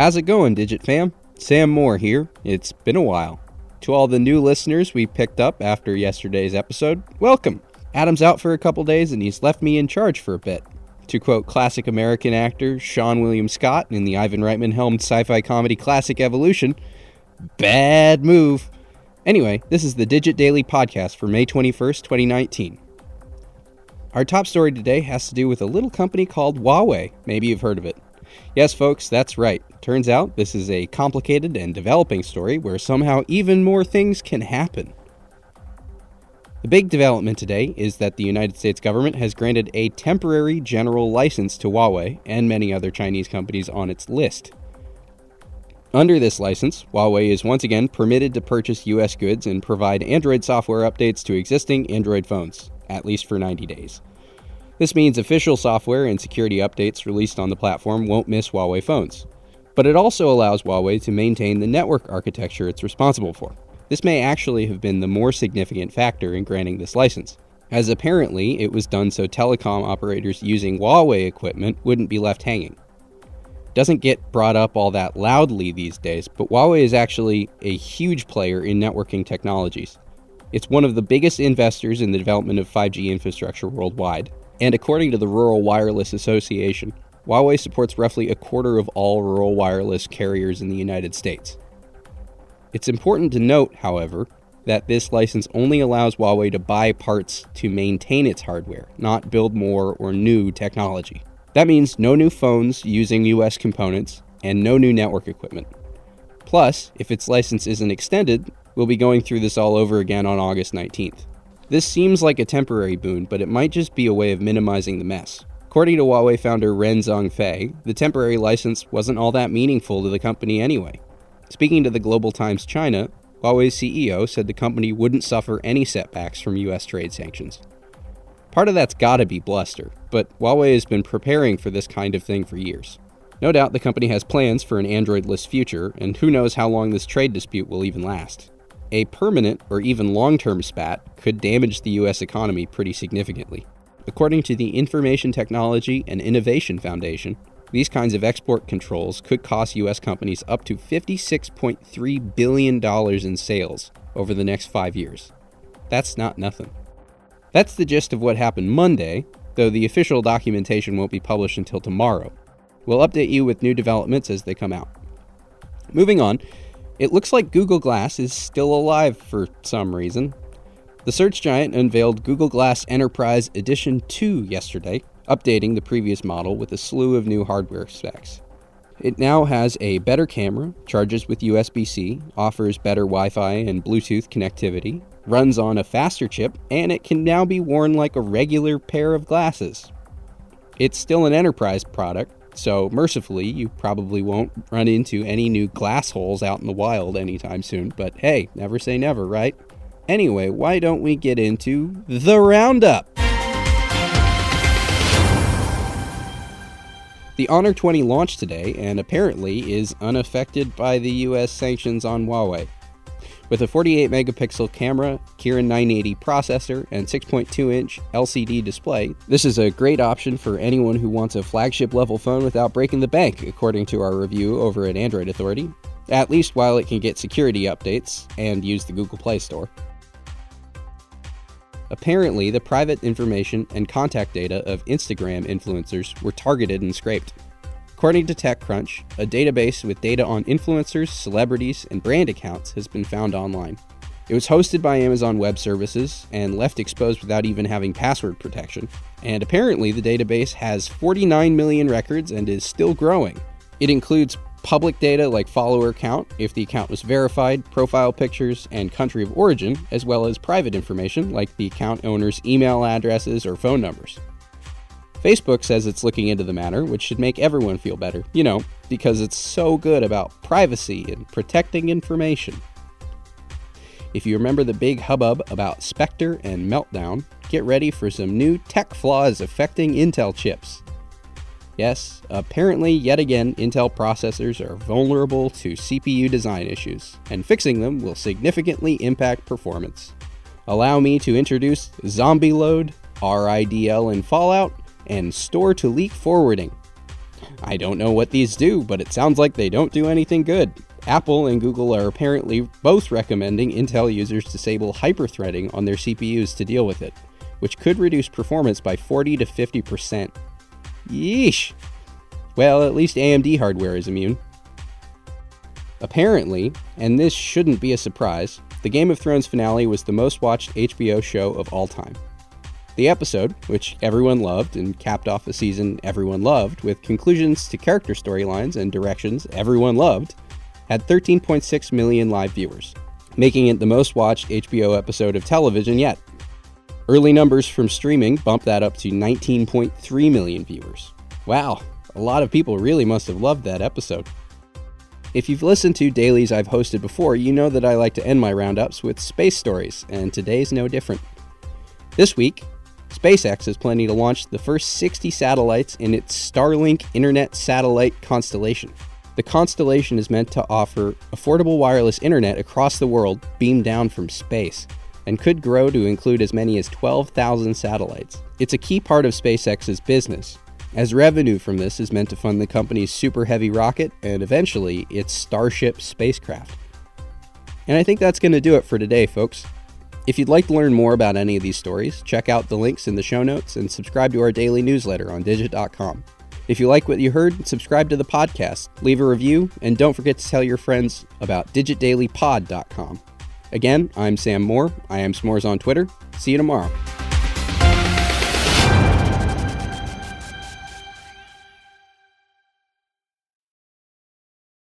How's it going, Digit fam? Sam Moore here. It's been a while. To all the new listeners we picked up after yesterday's episode, welcome. Adam's out for a couple days and he's left me in charge for a bit. To quote classic American actor Sean William Scott in the Ivan Reitman-helmed sci-fi comedy classic Evolution, bad move. Anyway, this is the Digit Daily Podcast for May 21st, 2019. Our top story today has to do with a little company called Huawei. Maybe you've heard of it. Yes, folks, that's right. Turns out this is a complicated and developing story where somehow even more things can happen. The big development today is that the United States government has granted a temporary general license to Huawei and many other Chinese companies on its list. Under this license, Huawei is once again permitted to purchase US goods and provide Android software updates to existing Android phones, at least for 90 days. This means official software and security updates released on the platform won't miss Huawei phones. But it also allows Huawei to maintain the network architecture it's responsible for. This may actually have been the more significant factor in granting this license, as apparently it was done so telecom operators using Huawei equipment wouldn't be left hanging. Doesn't get brought up all that loudly these days, but Huawei is actually a huge player in networking technologies. It's one of the biggest investors in the development of 5G infrastructure worldwide. And according to the Rural Wireless Association, Huawei supports roughly a quarter of all rural wireless carriers in the United States. It's important to note, however, that this license only allows Huawei to buy parts to maintain its hardware, not build more or new technology. That means no new phones using US components and no new network equipment. Plus, if its license isn't extended, we'll be going through this all over again on August 19th. This seems like a temporary boon, but it might just be a way of minimizing the mess. According to Huawei founder Ren Zhongfei, the temporary license wasn't all that meaningful to the company anyway. Speaking to the Global Times China, Huawei's CEO said the company wouldn't suffer any setbacks from US trade sanctions. Part of that's gotta be bluster, but Huawei has been preparing for this kind of thing for years. No doubt the company has plans for an Android-less future, and who knows how long this trade dispute will even last. A permanent or even long-term spat could damage the US economy pretty significantly. According to the Information Technology and Innovation Foundation, these kinds of export controls could cost US companies up to $56.3 billion in sales over the next 5 years. That's not nothing. That's the gist of what happened Monday, though the official documentation won't be published until tomorrow. We'll update you with new developments as they come out. Moving on, it looks like Google Glass is still alive for some reason. The search giant unveiled Google Glass Enterprise Edition 2 yesterday, updating the previous model with a slew of new hardware specs. It now has a better camera, charges with USB-C, offers better Wi-Fi and Bluetooth connectivity, runs on a faster chip, and it can now be worn like a regular pair of glasses. It's still an enterprise product, so mercifully you probably won't run into any new glass holes out in the wild anytime soon, but hey, never say never, right? Anyway, why don't we get into the roundup? The Honor 20 launched today and apparently is unaffected by the US sanctions on Huawei. With a 48-megapixel camera, Kirin 980 processor, and 6.2-inch LCD display, this is a great option for anyone who wants a flagship-level phone without breaking the bank, according to our review over at Android Authority, at least while it can get security updates and use the Google Play Store. Apparently, the private information and contact data of Instagram influencers were targeted and scraped. According to TechCrunch, a database with data on influencers, celebrities, and brand accounts has been found online. It was hosted by Amazon Web Services and left exposed without even having password protection. And apparently the database has 49 million records and is still growing. It includes public data like follower count, if the account was verified, profile pictures, and country of origin, as well as private information like the account owner's email addresses or phone numbers. Facebook says it's looking into the matter, which should make everyone feel better, because it's so good about privacy and protecting information. If you remember the big hubbub about Spectre and Meltdown, get ready for some new tech flaws affecting Intel chips. Yes, apparently yet again Intel processors are vulnerable to CPU design issues, and fixing them will significantly impact performance. Allow me to introduce Zombie Load, RIDL in Fallout, and store-to-leak forwarding. I don't know what these do, but it sounds like they don't do anything good. Apple and Google are apparently both recommending Intel users disable hyperthreading on their CPUs to deal with it, which could reduce performance by 40 to 50%. Yeesh! Well, at least AMD hardware is immune. Apparently, and this shouldn't be a surprise, the Game of Thrones finale was the most watched HBO show of all time. The episode, which everyone loved and capped off a season everyone loved with conclusions to character storylines and directions everyone loved, had 13.6 million live viewers, making it the most watched HBO episode of television yet. Early numbers from streaming bumped that up to 19.3 million viewers. Wow, a lot of people really must have loved that episode. If you've listened to dailies I've hosted before, you know that I like to end my roundups with space stories, and today's no different. This week, SpaceX is planning to launch the first 60 satellites in its Starlink internet satellite constellation. The constellation is meant to offer affordable wireless internet across the world beamed down from space, and could grow to include as many as 12,000 satellites. It's a key part of SpaceX's business, as revenue from this is meant to fund the company's Super Heavy rocket and eventually its Starship spacecraft. And I think that's going to do it for today, folks. If you'd like to learn more about any of these stories, check out the links in the show notes and subscribe to our daily newsletter on digit.com. If you like what you heard, subscribe to the podcast, leave a review, and don't forget to tell your friends about digitdailypod.com. Again, I'm Sam Moore. I am S'mores on Twitter. See you tomorrow.